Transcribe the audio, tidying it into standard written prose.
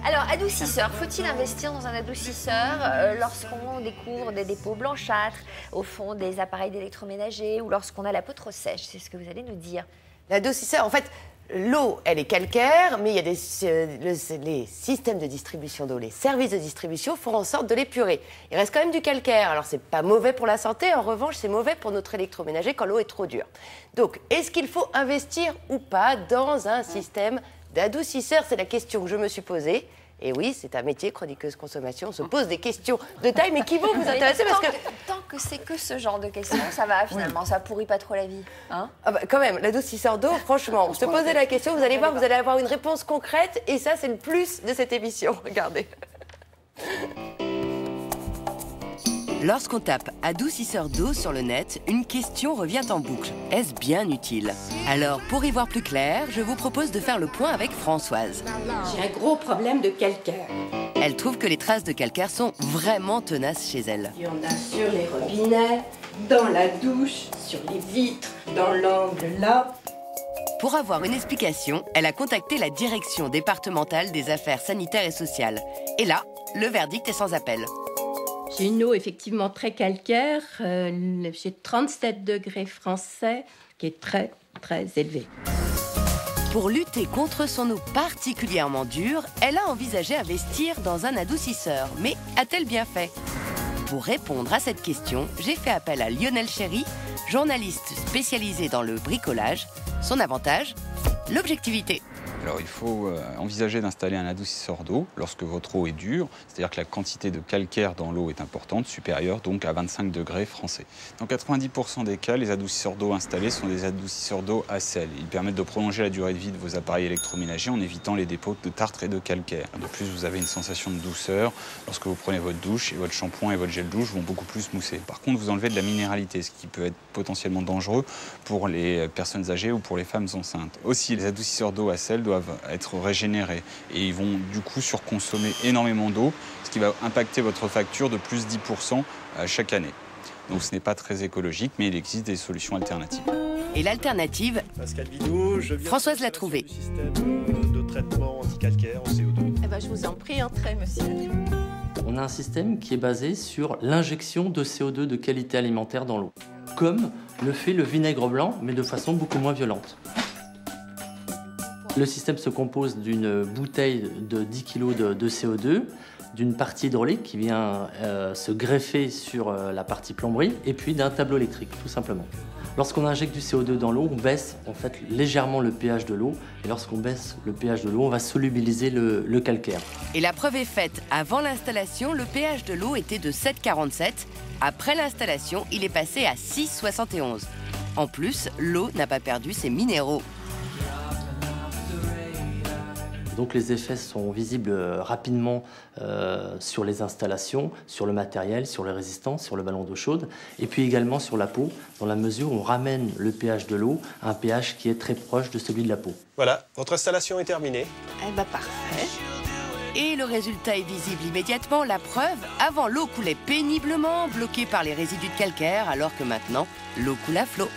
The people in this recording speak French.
Alors, adoucisseur, faut-il investir dans un adoucisseur lorsqu'on découvre des dépôts blanchâtres au fond des appareils d'électroménager ou lorsqu'on a la peau trop sèche? C'est ce que vous allez nous dire. L'adoucisseur, en fait, l'eau, elle est calcaire, mais il y a les systèmes de distribution d'eau, les services de distribution font en sorte de l'épurer. Il reste quand même du calcaire, alors c'est pas mauvais pour la santé, en revanche, c'est mauvais pour notre électroménager quand l'eau est trop dure. Donc, est-ce qu'il faut investir ou pas dans un système d'adoucisseur? C'est la question que je me suis posée. Et oui, c'est un métier, chroniqueuse consommation. On se pose des questions de taille, mais qui vont vous intéresser parce que... Tant que c'est que ce genre de questions, ça va finalement, ça pourrit pas trop la vie. Hein? Ah bah, quand même, l'adoucisseur d'eau, franchement, se poser la question, vous allez voir, vous allez avoir une réponse concrète. Et ça, c'est le plus de cette émission. Regardez. Lorsqu'on tape adoucisseur d'eau sur le net, une question revient en boucle. Est-ce bien utile? Alors, pour y voir plus clair, je vous propose de faire le point avec Françoise. J'ai un gros problème de calcaire. Elle trouve que les traces de calcaire sont vraiment tenaces chez elle. Il y en a sur les robinets, dans la douche, sur les vitres, dans l'angle là. Pour avoir une explication, elle a contacté la direction départementale des affaires sanitaires et sociales. Et là, le verdict est sans appel. J'ai une eau effectivement très calcaire, j'ai 37 degrés français, qui est très, très élevé. Pour lutter contre son eau particulièrement dure, elle a envisagé investir dans un adoucisseur. Mais a-t-elle bien fait? Pour répondre à cette question, j'ai fait appel à Lionel Chéry, journaliste spécialisé dans le bricolage. Son avantage, l'objectivité. Alors il faut envisager d'installer un adoucisseur d'eau lorsque votre eau est dure, c'est-à-dire que la quantité de calcaire dans l'eau est importante, supérieure donc à 25 degrés français. Dans 90% des cas, les adoucisseurs d'eau installés sont des adoucisseurs d'eau à sel. Ils permettent de prolonger la durée de vie de vos appareils électroménagers en évitant les dépôts de tartre et de calcaire. De plus, vous avez une sensation de douceur lorsque vous prenez votre douche et votre shampoing et votre gel douche vont beaucoup plus mousser. Par contre, vous enlevez de la minéralité, ce qui peut être potentiellement dangereux pour les personnes âgées ou pour les femmes enceintes. Aussi, les adoucisseurs d'eau à sel doivent être régénérés et ils vont du coup surconsommer énormément d'eau, ce qui va impacter votre facture de plus 10% chaque année. Donc ce n'est pas très écologique, mais il existe des solutions alternatives. Et l'alternative, Françoise l'a trouvée. Système de traitement anti-calcaire en CO2. Eh ben, je vous en prie, entrez, monsieur. On a un système qui est basé sur l'injection de CO2 de qualité alimentaire dans l'eau, comme le fait le vinaigre blanc, mais de façon beaucoup moins violente. Le système se compose d'une bouteille de 10 kg de CO2, d'une partie hydraulique qui vient se greffer sur la partie plomberie, et puis d'un tableau électrique, tout simplement. Lorsqu'on injecte du CO2 dans l'eau, on baisse en fait légèrement le pH de l'eau, et lorsqu'on baisse le pH de l'eau, on va solubiliser le calcaire. Et la preuve est faite, avant l'installation, le pH de l'eau était de 7,47. Après l'installation, il est passé à 6,71. En plus, l'eau n'a pas perdu ses minéraux. Donc les effets sont visibles rapidement sur les installations, sur le matériel, sur les résistances, sur le ballon d'eau chaude, et puis également sur la peau, dans la mesure où on ramène le pH de l'eau à un pH qui est très proche de celui de la peau. Voilà, votre installation est terminée. Eh ben parfait. Et le résultat est visible immédiatement. La preuve, avant l'eau coulait péniblement, bloquée par les résidus de calcaire, alors que maintenant, l'eau coule à flot.